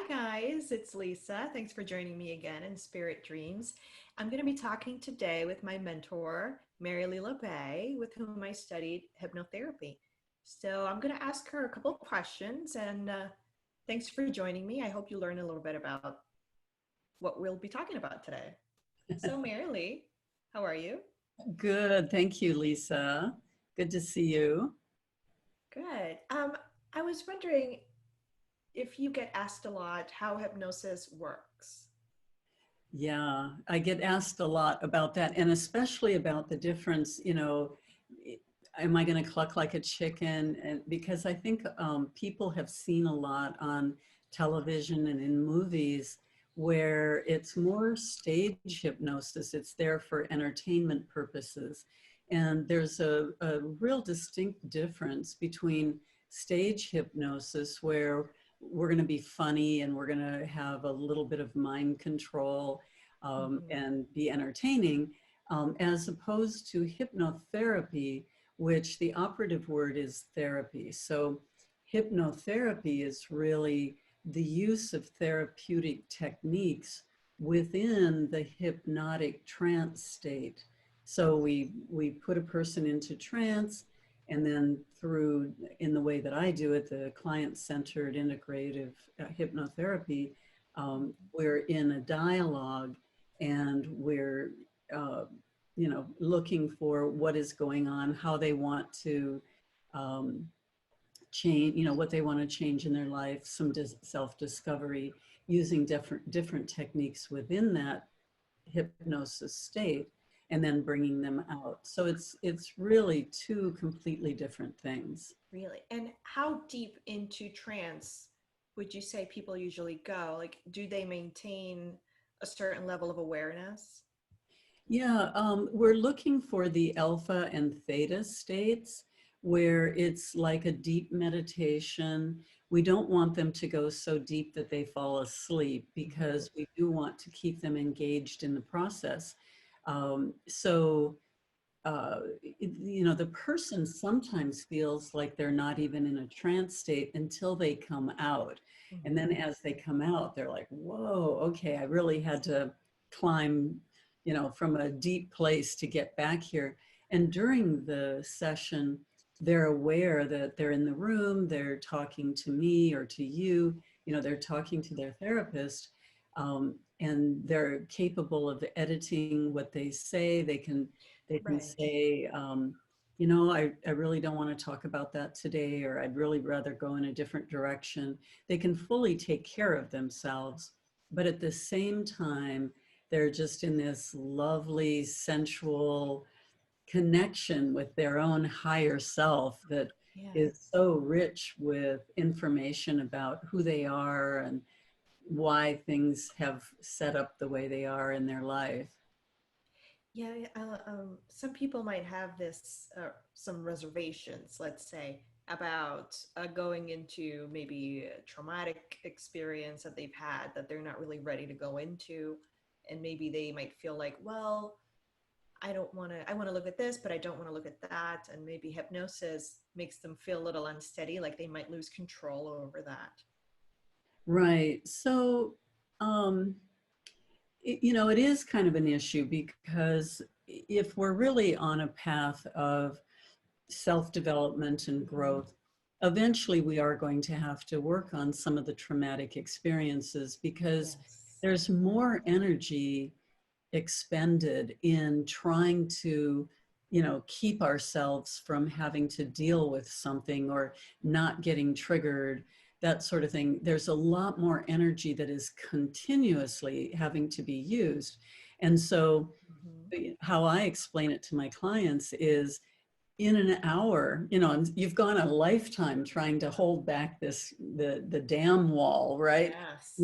guys, it's Lisa. Thanks for joining me again in Spirit Dreams. I'm going to be talking today with my mentor, LaBay, with whom I studied hypnotherapy. So I'm going to ask her a couple of questions and thanks for joining me. I hope you learn a little bit about what we'll be talking about today. So Marilee, how are you? Good. Thank you, Lisa. Good to see you. Good. I was wondering if you get asked a lot how hypnosis works. Yeah, I get asked a lot about that, and especially about the difference, am I going to cluck like a chicken? And because I think people have seen a lot on television and in movies where it's more stage hypnosis. It's there for entertainment purposes. And there's a real distinct difference between stage hypnosis, where we're going to be funny and we're going to have a little bit of mind control Mhm. and be entertaining, as opposed to hypnotherapy, which the operative word is therapy. So hypnotherapy is really the use of therapeutic techniques within the hypnotic trance state. So we put a person into trance, and then through, in the way that I do it, the client-centered integrative hypnotherapy, we're in a dialogue, and we're uh, looking for what is going on, how they want to um, change, what they want to change in their life, some self-discovery, using different techniques within that hypnosis state, and then bringing them out. So it's really two completely different things. Really? And how deep into trance would you say people usually go? Like, do they maintain a certain level of awareness? Yeah, we're looking for the alpha and theta states, where it's like a deep meditation. We don't want them to go so deep that they fall asleep, Mhm. because we do want to keep them engaged in the process. So the person sometimes feels like they're not even in a trance state until they come out. And then Mhm. as they come out, they're like, whoa, okay, I really had to climb, from a deep place to get back here. And during the session, they're aware that they're in the room, they're talking to me or to you, they're talking to their therapist. And they're capable of editing what they say. They can Right. say, I really don't want to talk about that today, or I'd really rather go in a different direction. They can fully take care of themselves, but at the same time, they're just in this lovely, sensual connection with their own higher self that Yeah. is so rich with information about who they are and why things have set up the way they are in their life. Yeah. Some people might have some reservations, let's say, about going into maybe a traumatic experience that they've had that they're not really ready to go into. And maybe they might feel like, well, I want to look at this, but I don't want to look at that. And maybe hypnosis makes them feel a little unsteady, like they might lose control over that. Right. So, um, it is kind of an issue, because if we're really on a path of self-development and Hmm. growth, eventually we are going to have to work on some of the traumatic experiences, because Yes. there's more energy expended in trying to keep ourselves from having to deal with something or not getting triggered, that sort of thing. There's a lot more energy that is continuously having to be used. And so Hmm. how I explain it to my clients is, in an hour, and you've gone a lifetime trying to hold back the dam wall, right? Yes.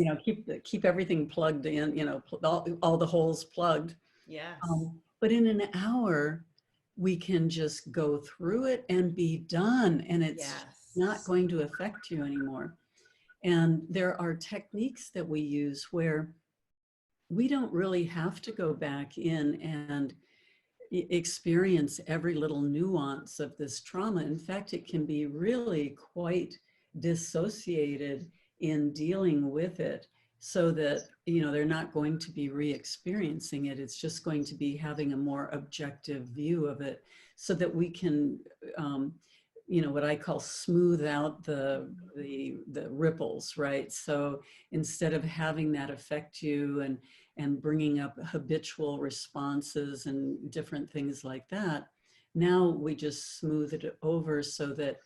Keep everything plugged in, all the holes plugged. Yes. But in an hour, we can just go through it and be done, and it's not Yes. going to affect you anymore. And there are techniques that we use where we don't really have to go back in and experience every little nuance of this trauma. In fact, it can be really quite dissociated in dealing with it, so that, you know, they're not going to be re-experiencing it. It's just going to be having a more objective view of it, so that we can, you know, what I call smooth out the ripples, right? So instead of having that affect you and bringing up habitual responses and different things like that, now we just smooth it over so that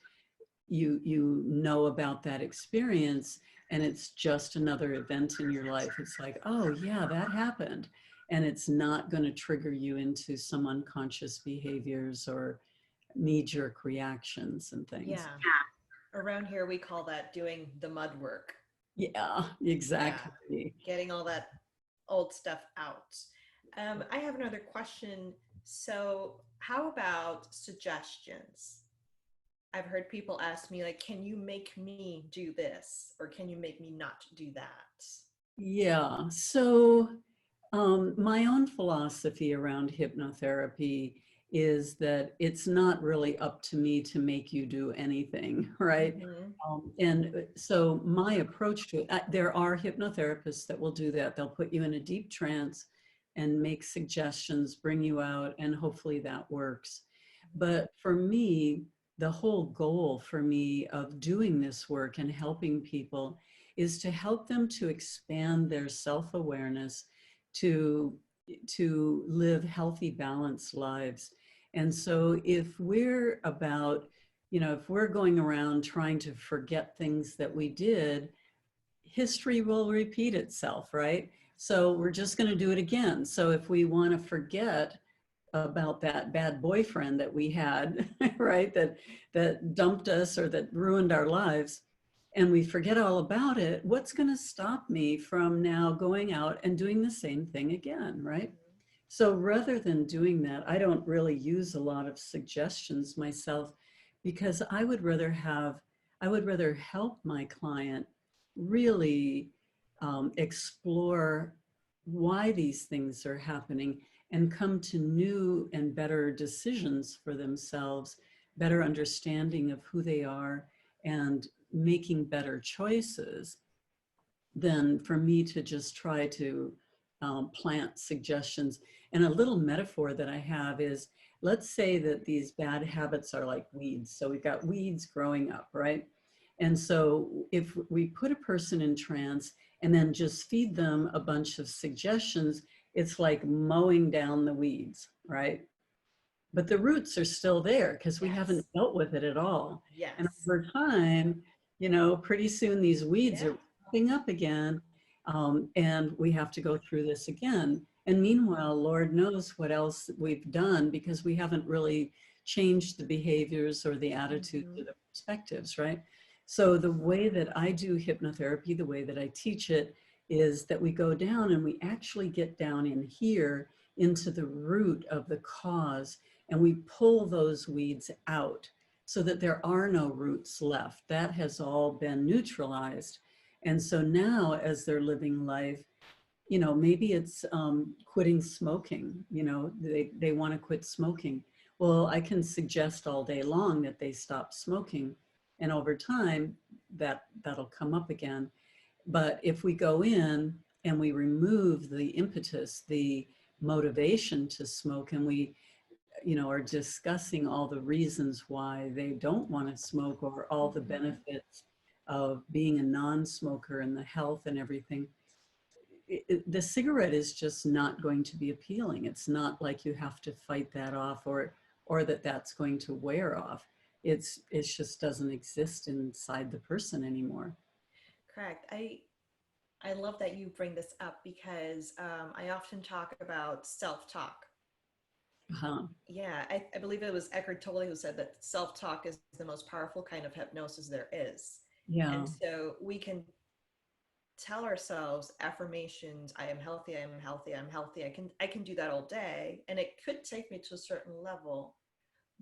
you know about that experience, and it's just another event in your life. It's like, oh yeah, that happened, and it's not going to trigger you into some unconscious behaviors or knee-jerk reactions and things. Yeah. Around here, we call that doing the mud work. Yeah, Yeah. exactly. Getting all that old stuff out. I have another question. So, how about suggestions? I've heard people ask me, like, can you make me do this? Or can you make me not do that? Yeah. So, my own philosophy around hypnotherapy is that it's not really up to me to make you do anything, right? Mm-hmm. And so, my approach to it, there are hypnotherapists that will do that. They'll put you in a deep trance and make suggestions, bring you out, and hopefully that works. But for me, the whole goal for me of doing this work and helping people is to help them to expand their self-awareness, to live healthy, balanced lives. And so if we're about, you know, if we're going around trying to forget things that we did, history will repeat itself, right? So we're just going to do it again. So if we want to forget about that bad boyfriend that we had, right, that dumped us or that ruined our lives, and we forget all about it, what's going to stop me from now going out and doing the same thing again, right? So rather than doing that, I don't really use a lot of suggestions myself, because I would rather help my client really explore why these things are happening and come to new and better decisions for themselves, better understanding of who they are, and making better choices, than for me to just try to plant suggestions. And a little metaphor that I have is, let's say that these bad habits are like weeds. So we've got weeds growing up, right? And so if we put a person in trance and then just feed them a bunch of suggestions, it's like mowing down the weeds, right? But the roots are still there because we haven't Yes. dealt with it at all. And Yes. over time, you know, pretty soon these weeds Yeah. are popping up again, and we have to go through this again. And meanwhile, Lord knows what else we've done, because we haven't really changed the behaviors or the attitudes Mm-hmm. or the perspectives, right? So the way that I do hypnotherapy, the way that I teach it, is that we go down and we actually get down in here into the root of the cause, and we pull those weeds out so that there are no roots left. That has all been neutralized. And so now, as they're living life, you know, maybe it's quitting smoking. You know, they want to quit smoking. Well, I can suggest all day long that they stop smoking, and over time that'll come up again. But if we go in and we remove the impetus, the motivation to smoke, and we, you know, are discussing all the reasons why they don't want to smoke, or all the Mm-hmm. benefits of being a non-smoker and the health and everything, the cigarette is just not going to be appealing. It's not like you have to fight that off, or that that's going to wear off. It just doesn't exist inside the person anymore. Correct. I love that you bring this up because I often talk about self-talk. Uh-huh. Yeah, I believe it was Eckhart Tolle who said that self-talk is the most powerful kind of hypnosis there is. Yeah. And so we can tell ourselves affirmations, I am healthy, I am healthy, I'm healthy. I can do that all day, and it could take me to a certain level.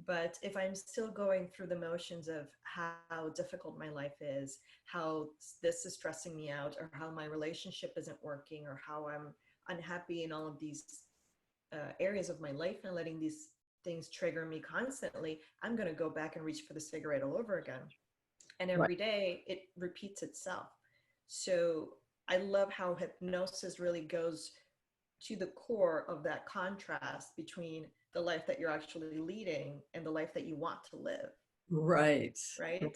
But if I'm still going through the motions of how difficult my life is, how this is stressing me out, or how my relationship isn't working, or how I'm unhappy in all of these areas of my life, and letting these things trigger me constantly, I'm going to go back and reach for the cigarette all over again. And Right. every day it repeats itself. So I love how hypnosis really goes to the core of that contrast between the life that you're actually leading and the life that you want to live, Right. right? And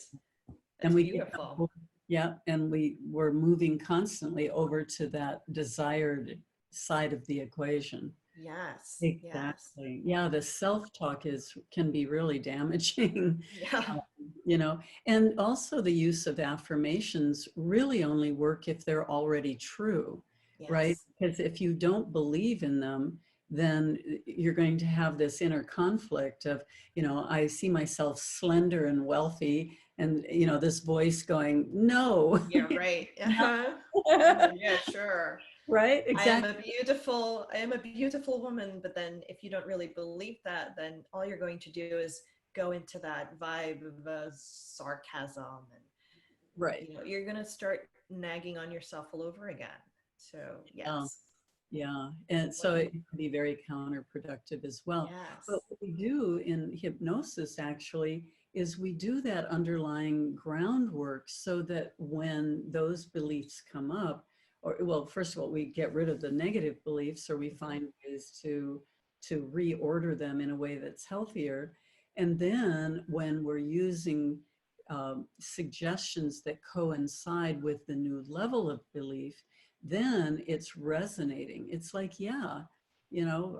That's we get, beautiful. yeah, and we're moving constantly over to that desired side of the equation. Yes, yes. Exactly. Yeah, the self-talk can be really damaging. Yeah, You know, and also the use of affirmations really only work if they're already true, right? yes. Because if you don't believe in them, then you're going to have this inner conflict of, I see myself slender and wealthy, and, this voice going, no, Yeah, right. no. Uh-huh. Yeah, sure. Right? Exactly. I am a beautiful woman, but then if you don't really believe that, then all you're going to do is go into that vibe of sarcasm, and Right. you're going to start nagging on yourself all over again. So, Yeah. yes. Yeah, and so What it can be very counterproductive as well. But yes. what we do in hypnosis actually is we do that underlying groundwork so that when those beliefs come up, or well, first of all, we get rid of the negative beliefs, or we Mhm. find ways to reorder them in a way that's healthier. And then when we're using suggestions that coincide with the new level of belief, then it's resonating. It's like, yeah,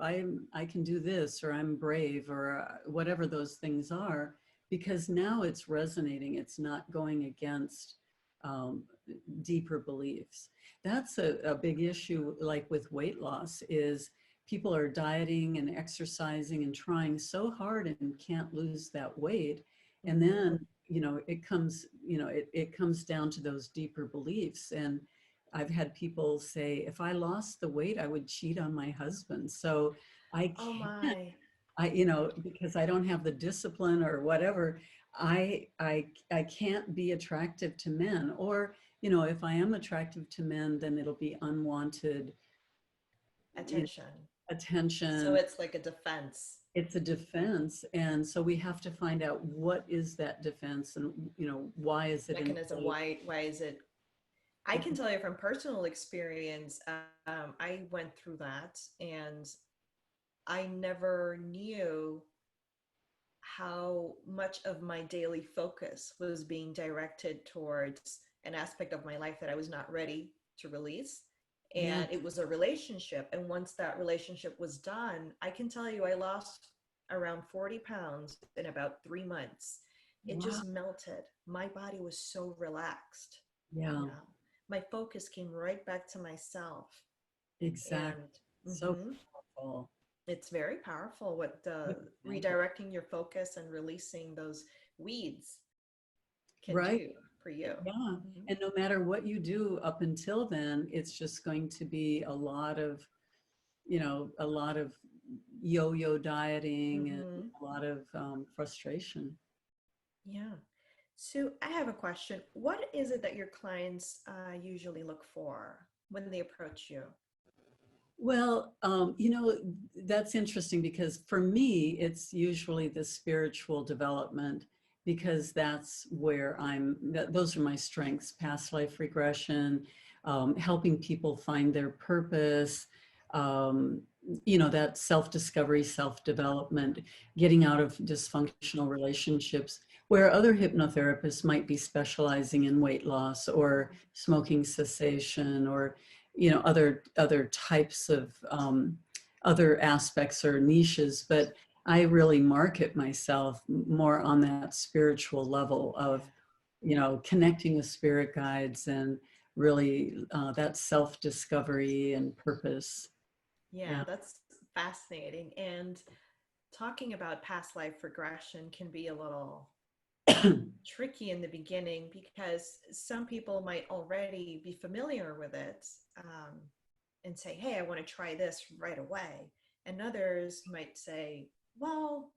I can do this, or I'm brave, or whatever those things are, because now it's resonating. It's not going against um, deeper beliefs. That's a big issue, like with weight loss, is people are dieting and exercising and trying so hard and can't lose that weight. And Mhm. then, it comes down to those deeper beliefs. And I've had people say, if I lost the weight, I would cheat on my husband. So I Oh can't, my. because I don't have the discipline or whatever, I can't be attractive to men. Or, if I am attractive to men, then it'll be unwanted, you know, Attention. So attention. it's like a defense It's a defense. And so we have to find out what is that defense, and, why is it in mechanism. place? Why is it? I can tell you from personal experience, I went through that, and I never knew how much of my daily focus was being directed towards an aspect of my life that I was not ready to release. Yeah. And it was a relationship. And once that relationship was done, I can tell you I lost around 40 pounds in about 3 months. It Wow. just melted. My body was so relaxed, you Yeah. know. My focus came right back to myself. Exactly. And So mhm, powerful. it's very powerful what Example. redirecting your focus and releasing those weeds can Right. do for you. Yeah. Hmm. And no matter what you do up until then, it's just going to be a lot of yo-yo dieting and Hmm. a lot of frustration. Yeah. So I have a question. What is it that your clients usually look for when they approach you? Well, that's interesting because for me, it's usually the spiritual development, because that's where those are my strengths: past life regression, helping people find their purpose, um, that self-discovery, self-development, getting out of dysfunctional relationships, where other hypnotherapists might be specializing in weight loss or smoking cessation, or other types of other aspects or niches. But I really market myself more on that spiritual level of Yeah. connecting with spirit guides, and really that self-discovery and purpose. Yeah, Yeah. that's fascinating. And talking about past life regression can be a little tricky in the beginning because some people might already be familiar with it, and say, hey, I want to try this right away. And others might say, well,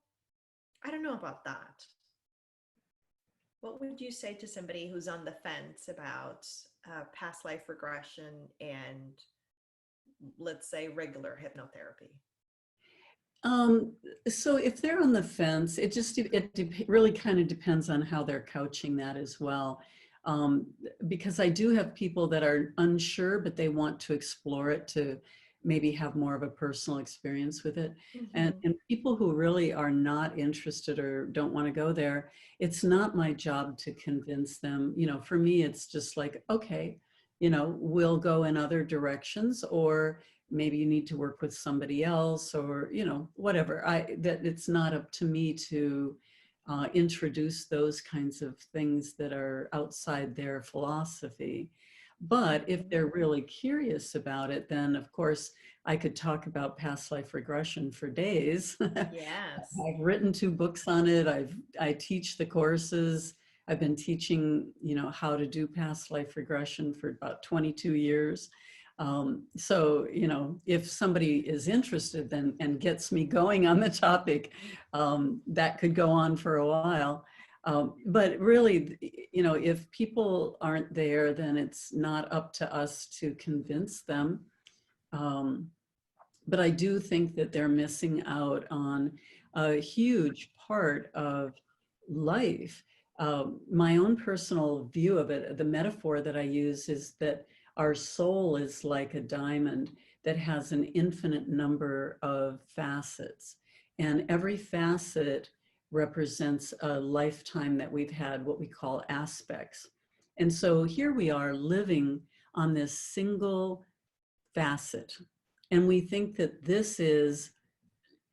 I don't know about that. What would you say to somebody who's on the fence about past life regression and, let's say, regular hypnotherapy? Um, so if they're on the fence, really kind of depends on how they're couching that as well. um, because I do have people that are unsure, but they want to explore it to maybe have more of a personal experience with it. Mm-hmm. And people who really are not interested or don't want to go there, it's not my job to convince them. You know, for me, it's just like, okay, you know, we'll go in other directions, or maybe you need to work with somebody else, or, you know, whatever. That it's not up to me to introduce those kinds of things that are outside their philosophy. But if Mm-hmm. they're really curious about it, then of course I could talk about past life regression for days. Yes. I've written 2 books on it. I teach the courses. I've been teaching, you know, how to do past life regression for about 22 years. So, you know, if somebody is interested then and gets me going on the topic, that could go on for a while. But really, you know, if people aren't there, then it's not up to us to convince them. Um, but I do think that they're missing out on a huge part of life. My own personal view of it, the metaphor that I use is that our soul is like a diamond that has an infinite number of facets. And every facet represents a lifetime that we've had, what we call aspects. And so here we are living on this single facet. And we think that this is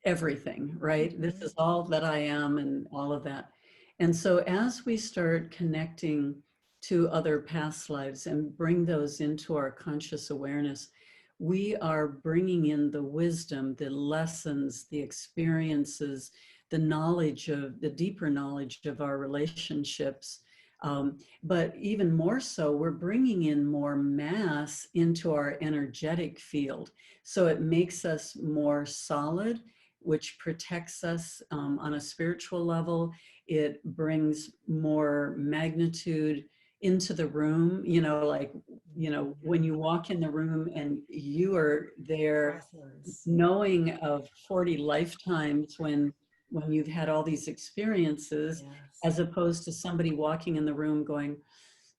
everything, right? This Mm-hmm. is all that I am and all of that. And so as we start connecting to other past lives and bring those into our conscious awareness, we are bringing in the wisdom, the lessons, the experiences, the knowledge of the deeper knowledge of our relationships. But even more so, we're bringing in more mass into our energetic field. So it makes us more solid, which protects us on a spiritual level. It brings more magnitude into the room, you know, like, you know, when you walk in the room and you are there Presence. knowing of 40 lifetimes when you've had all these experiences, Yes. as opposed to somebody walking in the room going,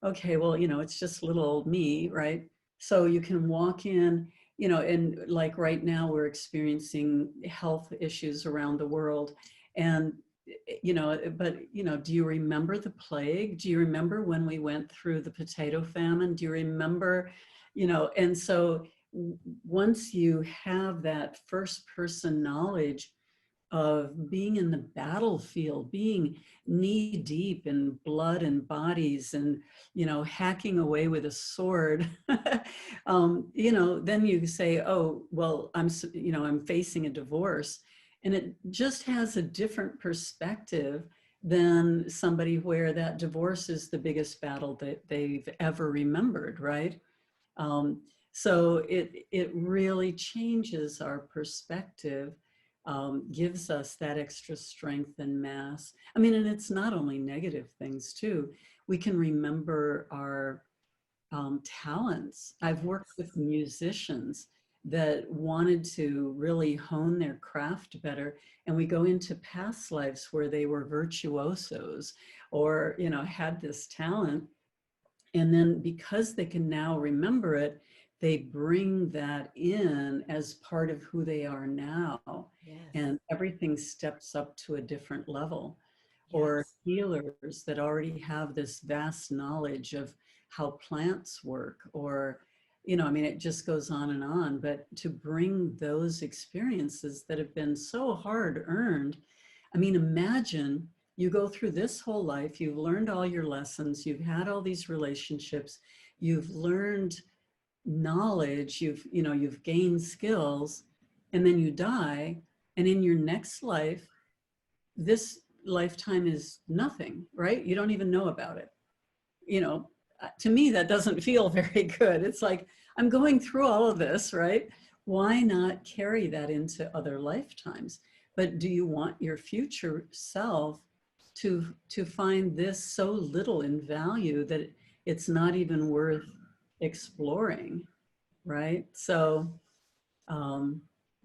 okay, well, you know, it's just little old me, right? So you can walk in, you know, and like right now we're experiencing health issues around the world. And, you know, but, you know, do you remember the plague? Do you remember when we went through the potato famine? Do you remember, you know, and so once you have that first person knowledge of being in the battlefield, being knee deep in blood and bodies and, you know, hacking away with a sword, you know, then you say, oh, well, you know, I'm facing a divorce. And it just has a different perspective than somebody where that divorce is the biggest battle that they've ever remembered, right? Um, so it really changes our perspective, gives us that extra strength and mass. I mean, and it's not only negative things too. We can remember our talents. I've worked Yes. with musicians that wanted to really hone their craft better, and we go into past lives where they were virtuosos or, you know, had this talent, and then because they can now remember it, they bring that in as part of who they are now. Yes. And everything steps up to a different level. Or Yes. healers that already have this vast knowledge of how plants work, or, you know, I mean, it just goes on. But to bring those experiences that have been so hard earned, I mean, imagine you go through this whole life, you've learned all your lessons, you've had all these relationships, you've learned knowledge, you know, you've gained skills, and then you die, and in your next life, this lifetime is nothing, right? You don't even know about it. You know, to me, that doesn't feel very good. It's like, I'm going through all of this, right? Why not carry that into other lifetimes? But do you want your future self to find this so little in value that it's not even worth exploring, right? Um,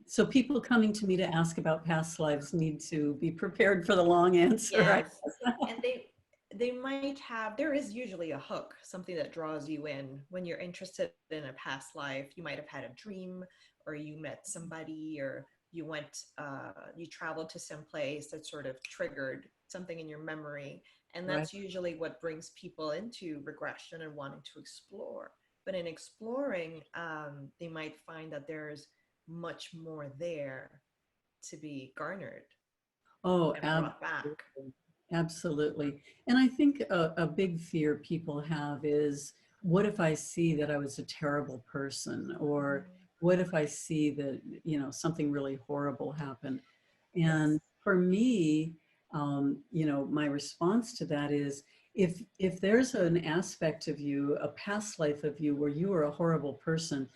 so people coming to me to ask about past lives need to be prepared for the long answer, right? Yes. And they might have, there is usually a hook, something that draws you in when you're interested in a past life. You might have had a dream, or you met somebody, or you went, you traveled to some place that sort of triggered something in your memory. And Right. that's usually what brings people into regression and wanting to explore. But in exploring, they might find that there's much more there to be garnered Oh, and brought back. absolutely. Absolutely. And I think a big fear people have is, what if I see that I was a terrible person? Or Mm, what if I see that, something really horrible happened? yes. And for me, my response to that is, if there's an aspect of you, a past life of you where you were a horrible person,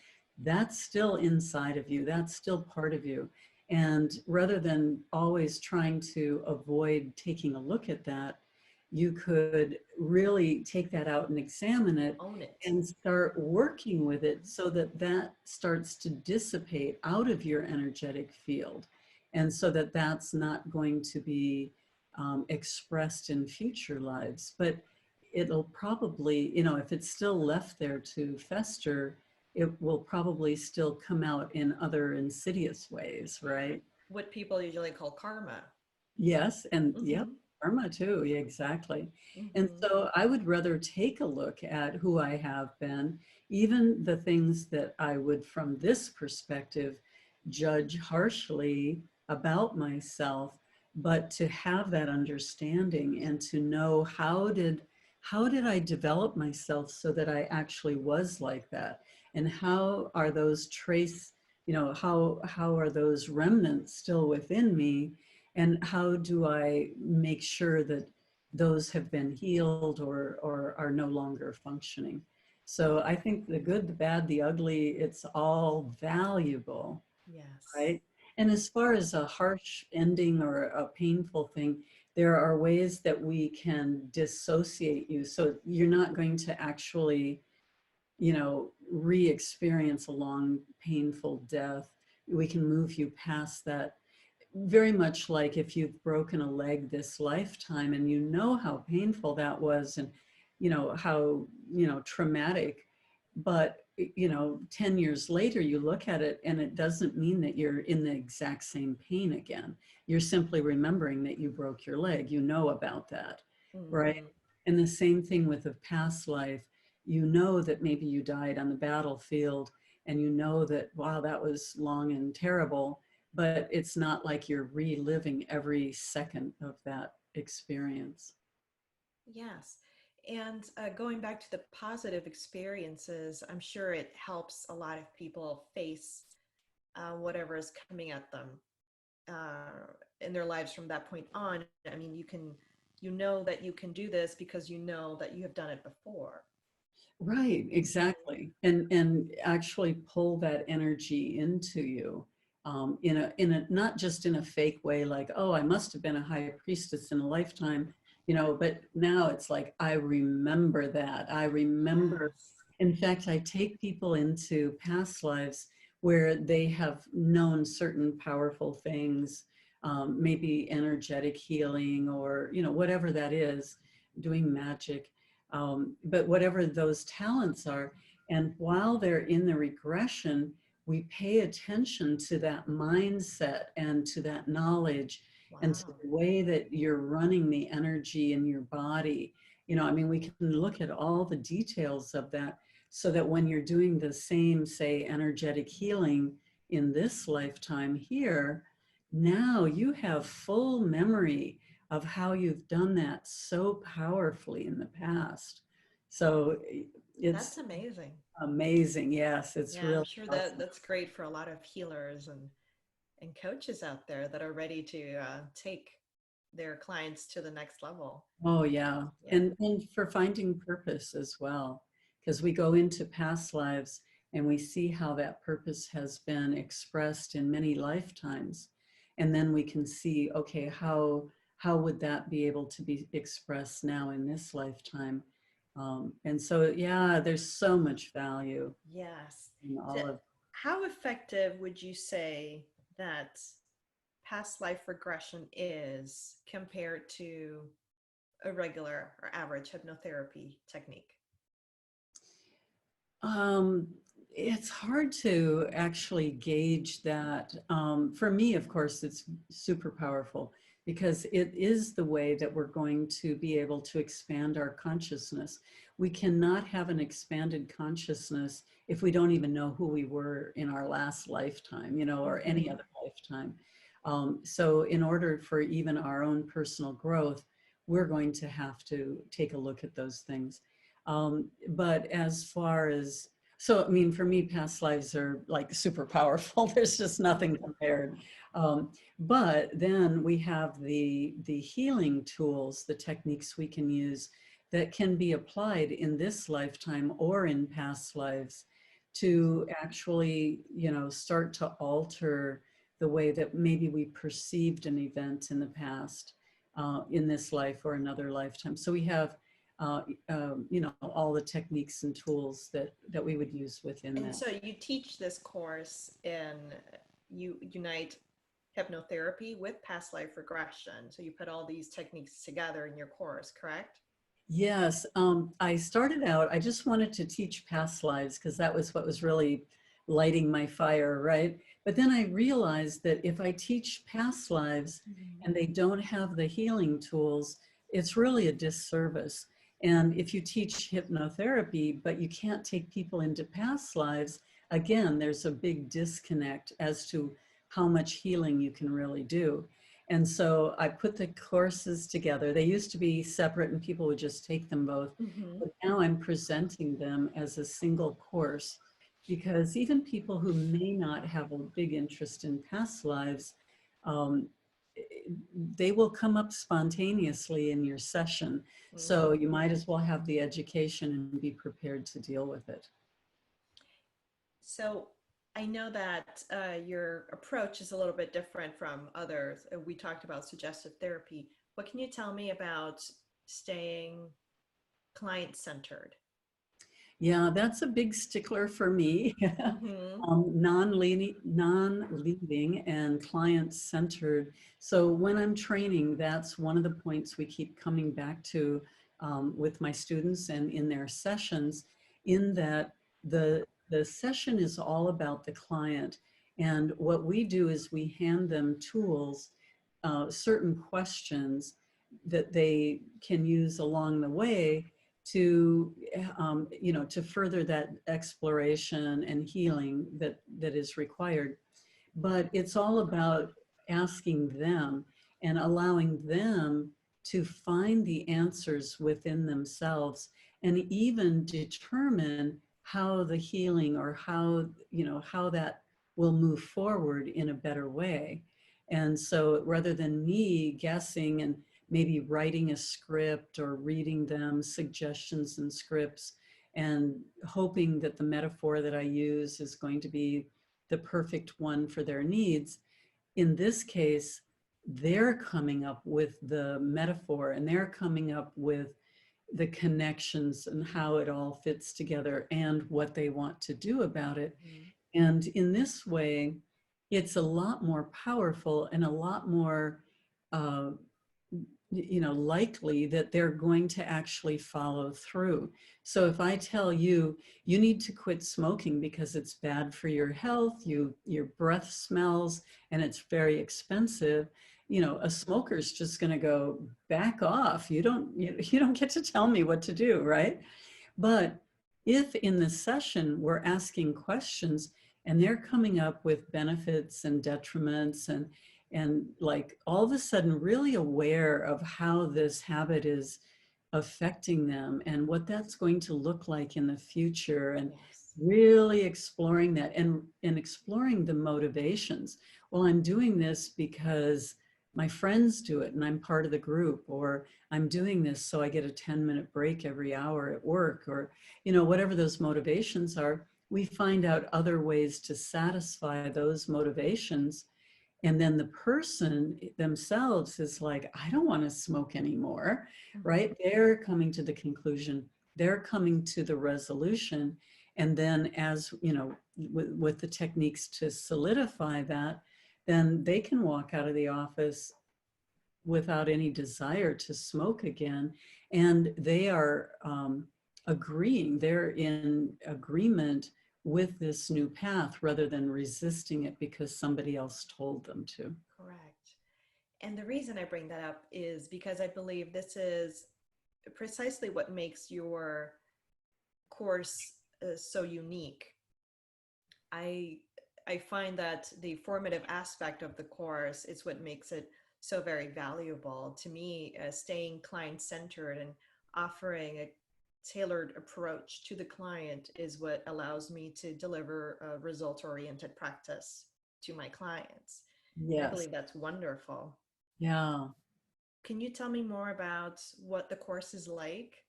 that's still inside of you. That's still part of you. And rather than always trying to avoid taking a look at that, you could really take that out and examine it Own it. and start working with it so that that starts to dissipate out of your energetic field. And so that that's not going to be expressed in future lives. But it'll probably, if it's still left there to fester, it will probably still come out in other insidious ways, right? What people usually call karma. Yes, and yep, Hmm. karma too. Yeah, exactly. And Hmm. so I would rather take a look at who I have been, even the things that I would, from this perspective, judge harshly about myself, but to have that understanding and to know how did I develop myself so that I actually was like that? And how are those trace, how are those remnants still within me? And how do I make sure that those have been healed or are no longer functioning? So I think the good, the bad, the ugly, it's all valuable, Yes. right? And as far as a harsh ending or a painful thing, there are ways that we can dissociate you. So you're not going to actually, re-experience a long, painful death. We can move you past that, very much like if you've broken a leg this lifetime and you know how painful that was, and how traumatic, but 10 years later you look at it and it doesn't mean that you're in the exact same pain again. You're simply remembering that you broke your leg. You know about that, right? Hmm. And the same thing with a past life. You know that maybe you died on the battlefield, and you know that, wow, that was long and terrible, but it's not like you're reliving every second of that experience. Yes. And going back to the positive experiences, I'm sure it helps a lot of people face whatever is coming at them in their lives from that point on. I mean, you know that you can do this because you know that you have done it before. Right, Mhm. exactly. And actually pull that energy into you, in a not just in a fake way, like, oh, I must have been a high priestess in a lifetime, but now it's like, I remember that. I remember. Yes. In fact, I take people into past lives where they have known certain powerful things, maybe energetic healing, or whatever that is, doing magic, but whatever those talents are. And while they're in the regression, we pay attention to that mindset and to that knowledge and to Wow. the way that you're running the energy in your body. I mean, we can look at all the details of that so that when you're doing the same, say, energetic healing in this lifetime here, now you have full memory of how you've done that so powerfully in the past. So That's it's amazing. amazing. Yes, it's Yeah, I'm really sure that awesome. that's great for a lot of healers and coaches out there that are ready to take their clients to the next level. Oh yeah. Yeah. And for finding purpose as well, because we go into past lives and we see how that purpose has been expressed in many lifetimes. And then we can see, okay, how would that be able to be expressed now in this lifetime? And so yeah, there's so much value Yes. in So all of. how effective would you say that past life regression is compared to a regular or average hypnotherapy technique? Um, it's hard to actually gauge that. For me, of course, it's super powerful because it is the way that we're going to be able to expand our consciousness. We cannot have an expanded consciousness if we don't even know who we were in our last lifetime, you know, or any Mm-hmm. other lifetime. So in order for even our own personal growth, we're going to have to take a look at those things. But as far as, so I mean, for me, past lives are like super powerful. There's just nothing compared. But then we have the healing tools, the techniques we can use that can be applied in this lifetime or in past lives to actually, you know, start to alter the way that maybe we perceived an event in the past, in this life or another lifetime. So we have uh, you know, all the techniques and tools that we would use within And that. so you teach this course in, you unite hypnotherapy with past life regression. So you put all these techniques together in your course, correct? Yes, I started out, I just wanted to teach past lives because that was what was really lighting my fire, right? But then I realized that if I teach past lives Mhm. and they don't have the healing tools, it's really a disservice. And if you teach hypnotherapy, but you can't take people into past lives, again, there's a big disconnect as to how much healing you can really do. And so I put the courses together. They used to be separate and people would just take them both. Mm-hmm. But now I'm presenting them as a single course because even people who may not have a big interest in past lives, um, they will come up spontaneously in your session. So Mm-hmm. you might as well have the education and be prepared to deal with it. So I know that your approach is a little bit different from others. We talked about suggestive therapy. What can you tell me about staying client centered? Yeah, that's a big stickler for me. Mm-hmm. Non-leading and client-centered. So when I'm training, that's one of the points we keep coming back to with my students and in their sessions, in that the session is all about the client. And what we do is we hand them tools, certain questions that they can use along the way to you know, to further that exploration and healing that is required. But it's all about asking them and allowing them to find the answers within themselves and even determine how the healing or how, you know, how that will move forward in a better way. And so rather than me guessing and maybe writing a script or reading them suggestions and scripts and hoping that the metaphor that I use is going to be the perfect one for their needs. In this case, they're coming up with the metaphor and they're coming up with the connections and how it all fits together and what they want to do about it. Mm-hmm. And in this way, it's a lot more powerful and a lot more uh, you know, likely that they're going to actually follow through. So if I tell you, you need to quit smoking because it's bad for your health, your breath smells and it's very expensive, you know, a smoker's just going to go back off. You don't get to tell me what to do, right? But if in the session we're asking questions and they're coming up with benefits and detriments and like all of a sudden really aware of how this habit is affecting them and what that's going to look like in the future and Yes. really exploring that and exploring the motivations. Well, I'm doing this because my friends do it and I'm part of the group, or I'm doing this so I get a 10-minute break every hour at work, or, you know, whatever those motivations are, we find out other ways to satisfy those motivations. And then the person themselves is like, I don't want to smoke anymore, Mm-hmm. right? They're coming to the conclusion, they're coming to the resolution. And then as, you know, with the techniques to solidify that, then they can walk out of the office without any desire to smoke again. And they are agreeing, they're in agreement with this new path rather than resisting it because somebody else told them to. Correct. And the reason I bring that up is because I believe this is precisely what makes your course so unique. I I find that the formative aspect of the course is what makes it so very valuable to me. Staying client centered and offering a tailored approach to the client is what allows me to deliver a result oriented practice to my clients. And I Yes. believe that's wonderful. Yeah. Can you tell me more about what the course is like?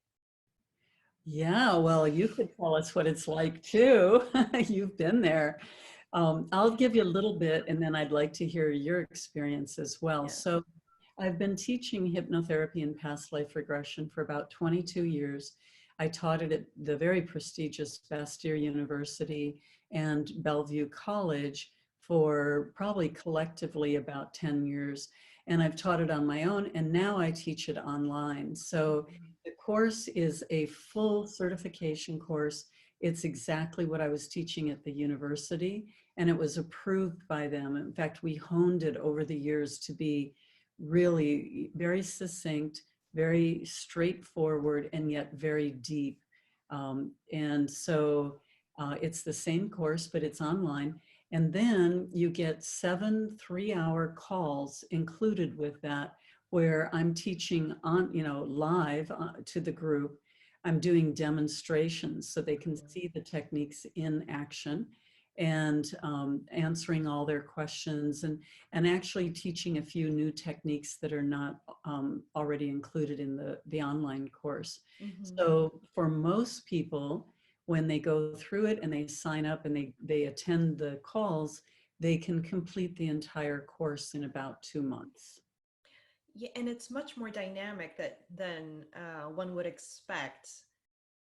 Yeah, well, you could tell us what it's like too. You've been there. I'll give you a little bit and then I'd like to hear your experience as well. Yes. So, I've been teaching hypnotherapy and past life regression for about 22 years. I taught it at the very prestigious Bastyr University and Bellevue College for probably collectively about 10 years. And I've taught it on my own, and now I teach it online. So Mhm. the course is a full certification course. It's exactly what I was teaching at the university, and it was approved by them. In fact, we honed it over the years to be really very succinct, very straightforward, and yet very deep. And so it's the same course, but it's online. And then you get 7 3-hour calls included with that, where I'm teaching on, live to the group. I'm doing demonstrations so they can Mhm. see the techniques in action and answering all their questions and actually teaching a few new techniques that are not already included in the online course. Mhm. So for most people, when they go through it and they sign up and they attend the calls, they can complete the entire course in about 2 months. Yeah, and it's much more dynamic than one would expect.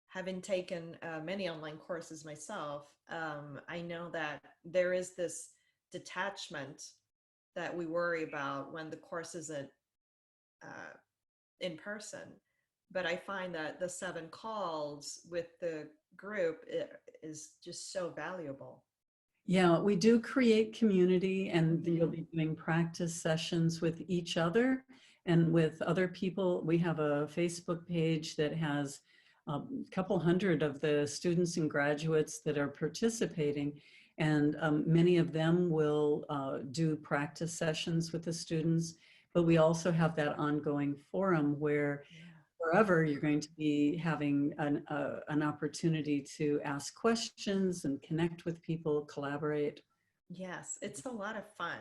Having taken many online courses myself, I know that there is this detachment that we worry about when the course isn't uh, in person. But I find that the 7 calls with the group is just so valuable. Yeah, we do create community, and you'll Mhm. be doing practice sessions with each other and with other people. We have a Facebook page that has a couple hundred of the students and graduates that are participating, and many of them will do practice sessions with the students. But we also have that ongoing forum where Yeah. wherever you're going to be having an opportunity to ask questions and connect with people, collaborate. Yes, it's a lot of fun.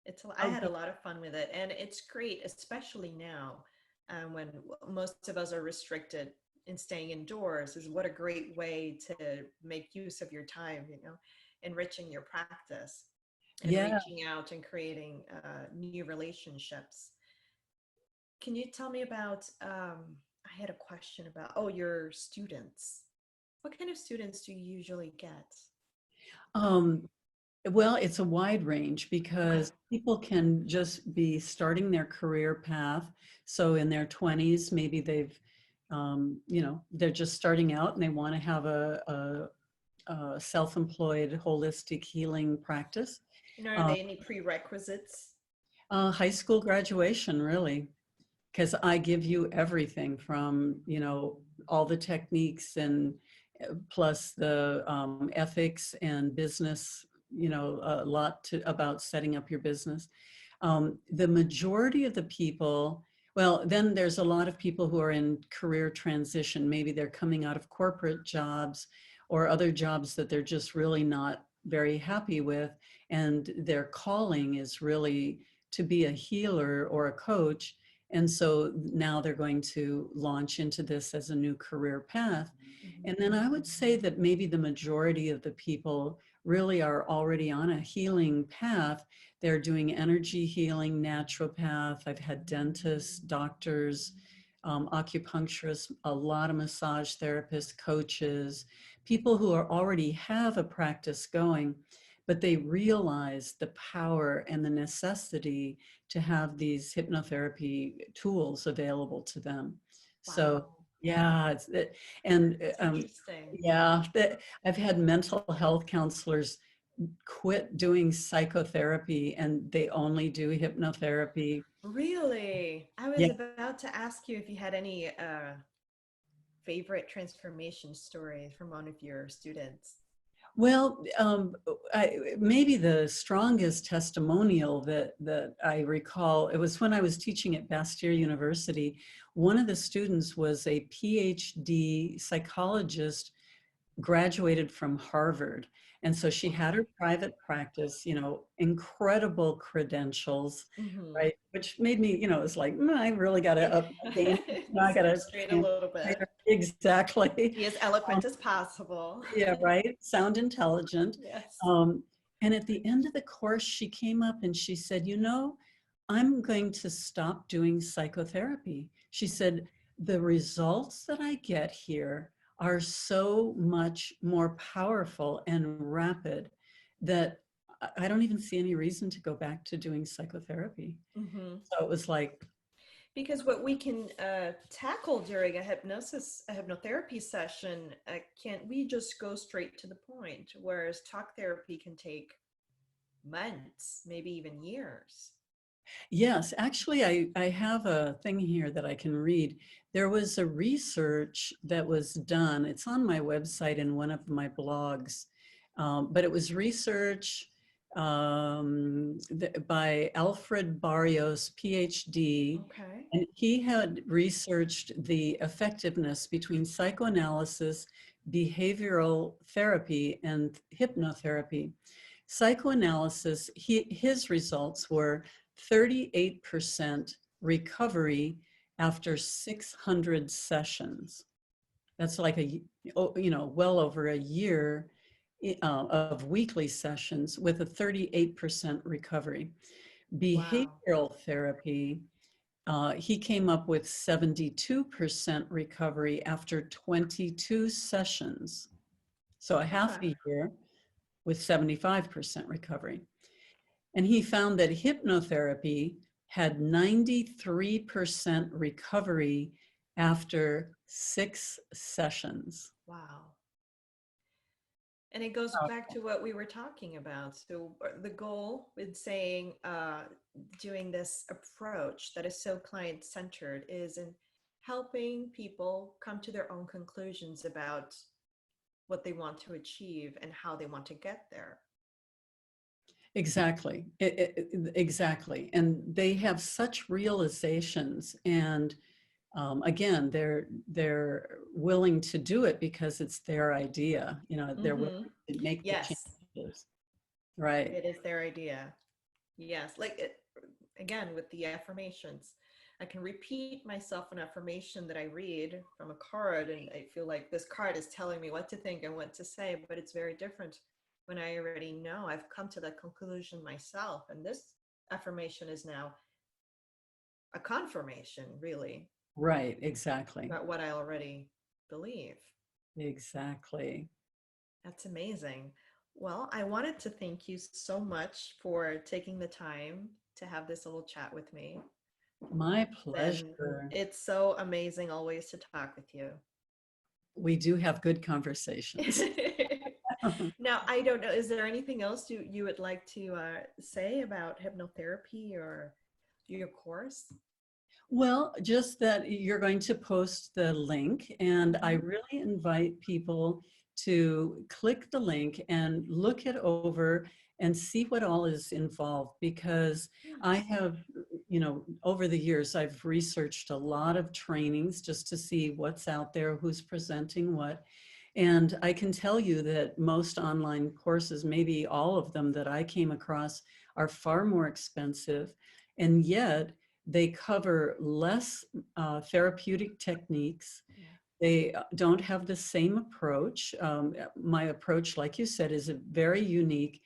I Oh, had a good. lot of fun with it, and it's great, especially now when most of us are restricted in staying indoors. Is what a great way to make use of your time, enriching your practice and Yeah. reaching out and creating new relationships. Can you tell me about? I had a question about, oh, your students. What kind of students do you usually get? Um, well, it's a wide range Okay. because people can just be starting their career path. So in their 20s, maybe they're just starting out and they want to have a self-employed holistic healing practice. And are Uh, they any prerequisites? High school graduation, really. Because I give you everything from, all the techniques and plus the ethics and business, a lot about setting up your business. The majority of the people, well, then there's a lot of people who are in career transition. Maybe they're coming out of corporate jobs or other jobs that they're just really not very happy with. And their calling is really to be a healer or a coach. And so now they're going to launch into this as a new career path. Mhm. And then I would say that maybe the majority of the people really are already on a healing path. They're doing energy healing, naturopath. I've had dentists, doctors, acupuncturists, a lot of massage therapists, coaches, people who already have a practice going, but they realize the power and the necessity to have these hypnotherapy tools available to them. So Wow. yeah, and That's interesting. yeah, I've had mental health counselors quit doing psychotherapy and they only do hypnotherapy. Really? I was Yeah. about to ask you if you had any favorite transformation stories from one of your students. Well, maybe the strongest testimonial that I recall, it was when I was teaching at Bastyr University. One of the students was a PhD psychologist, graduated from Harvard. And so she had Wow. her private practice, incredible credentials, Mm-hmm. right? Which made me, it was like, I really got to up my game. I got Step to straight a train little bit. exactly. Be as eloquent as possible. Yeah, right. Sound intelligent. Yes. Um, and at the end of the course, she came up and she said, I'm going to stop doing psychotherapy. She said, the results that I get here are so much more powerful and rapid that I don't even see any reason to go back to doing psychotherapy. Mm-hmm. So it was like, Because what we can tackle during a hypnotherapy session, can't we just go straight to the point? Whereas talk therapy can take months, maybe even years. yes, actually, I have a thing here that I can read. There was a research that was done. It's on my website in one of my blogs, but it was research by Alfred Barrios, PhD, Okay. and he had researched the effectiveness between psychoanalysis, behavioral therapy, and hypnotherapy. Psychoanalysis, his results were 38% recovery after 600 sessions. That's like well over a year of weekly sessions with a 38% recovery. Wow. Behavioral therapy, he came up with 72% recovery after 22 sessions. So a half Okay. a year with 75% recovery. And he found that hypnotherapy had 93% recovery after 6 sessions. Wow. And it goes back to what we were talking about. So the goal with saying doing this approach that is so client centered is in helping people come to their own conclusions about what they want to achieve and how they want to get there. Exactly. Exactly. And they have such realizations. And again, they're willing to do it because it's their idea. They're willing Mm-hmm. to make the Yes, changes. Right. it is their idea. Yes, like it, again with the affirmations. I can repeat myself an affirmation that I read from a card, and I feel like this card is telling me what to think and what to say, but it's very different when I already know. I've come to that conclusion myself, and this affirmation is now a confirmation, really, Right. Exactly. about what I already believe. Exactly. That's amazing. Well, I wanted to thank you so much for taking the time to have this little chat with me. My And pleasure. it's so amazing always to talk with you. We do have good conversations. Now, I don't know, is there anything else you would like to say about hypnotherapy or your course? Well, just that you're going to post the link, and I Mhm. really invite people to click the link and look it over and see what all is involved, because I Yes. have, over the years, I've researched a lot of trainings just to see what's out there, who's presenting what. And I can tell you that most online courses, maybe all of them that I came across, are far more expensive. And yet they cover less therapeutic techniques. Yeah. They don't have the same approach. My approach, like you said, is a very unique,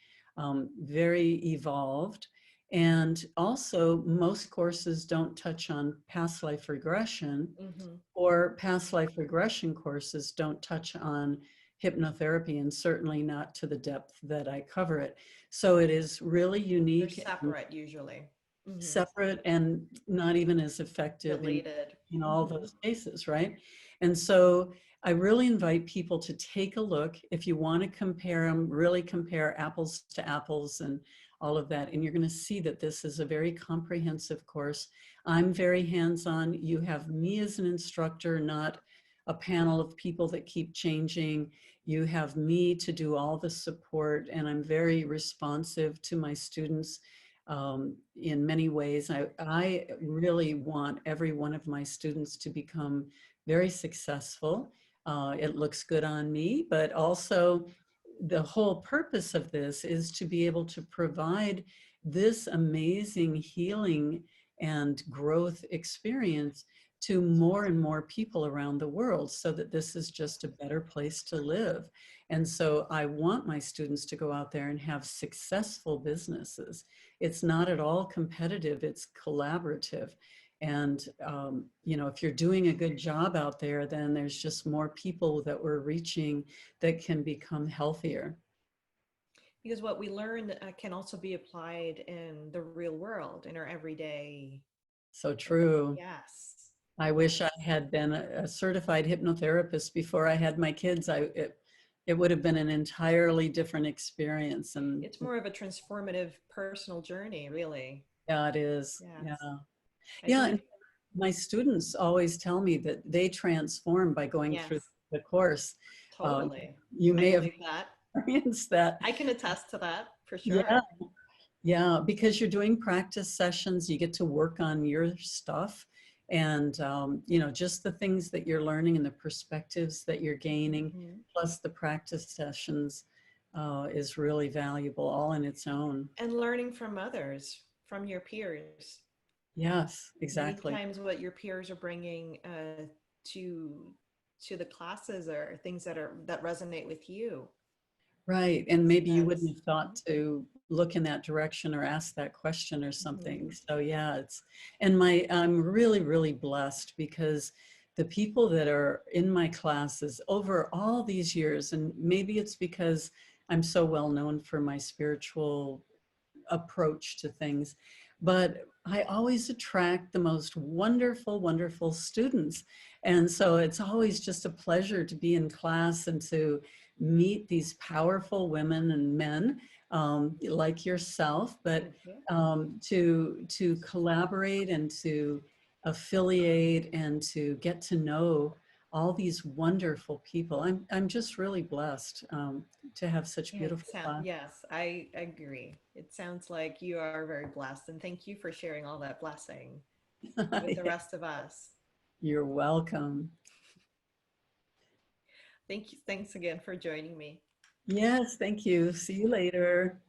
very evolved. And also, most courses don't touch on past life regression, Hmm. or past life regression courses don't touch on hypnotherapy, and certainly not to the depth that I cover it. So it is really They're unique. separate usually. Hmm. separate and not even as effective Related. in all Hmm. those cases, right? And so I really invite people to take a look. If you want to compare them, really compare apples to apples and all of that. And you're going to see that this is a very comprehensive course. I'm very hands-on. You have me as an instructor, not a panel of people that keep changing. You have me to do all the support, and I'm very responsive to my students in many ways. I really want every one of my students to become very successful. It looks good on me, but also the whole purpose of this is to be able to provide this amazing healing and growth experience to more and more people around the world so that this is just a better place to live. And so I want my students to go out there and have successful businesses. It's not at all competitive, it's collaborative. And, if you're doing a good job out there, then there's just more people that we're reaching that can become healthier. Because what we learn can also be applied in the real world, in our everyday. So true. Yes. I wish I Yes. had been a certified hypnotherapist before I had my kids. It would have been an entirely different experience. And It's more of a transformative personal journey, really. yeah, it is. Yeah. Yes. I Yeah. And believe. my students always tell me that they transform by going through Yes, the course. Uh, totally. you I may have believe that. experienced that. I can attest to that for Yeah. sure. Yeah, because you're doing practice sessions, you get to work on your stuff. And, just the things that you're learning and the perspectives that you're gaining, Hmm. plus the practice sessions is really valuable all in its own. And learning from others, from your peers. Yes, Many exactly. times, what your peers are bringing to the classes are things that resonate with you. Right. And So maybe you wouldn't that's. have thought to look in that direction or ask that question or Mhm. something. So yeah, and I'm really, really blessed because the people that are in my classes over all these years, and maybe it's because I'm so well known for my spiritual approach to things. But I always attract the most wonderful, wonderful students. And so it's always just a pleasure to be in class and to meet these powerful women and men like yourself, but Thank you. to collaborate and to affiliate and to get to know all these wonderful people. I'm just really blessed to have such Yeah, beautiful class. yes, I agree. It sounds like you are very blessed, and thank you for sharing all that blessing with the rest of us. You're welcome. Thank you. Thanks again for joining me. Yes, thank you. See you later.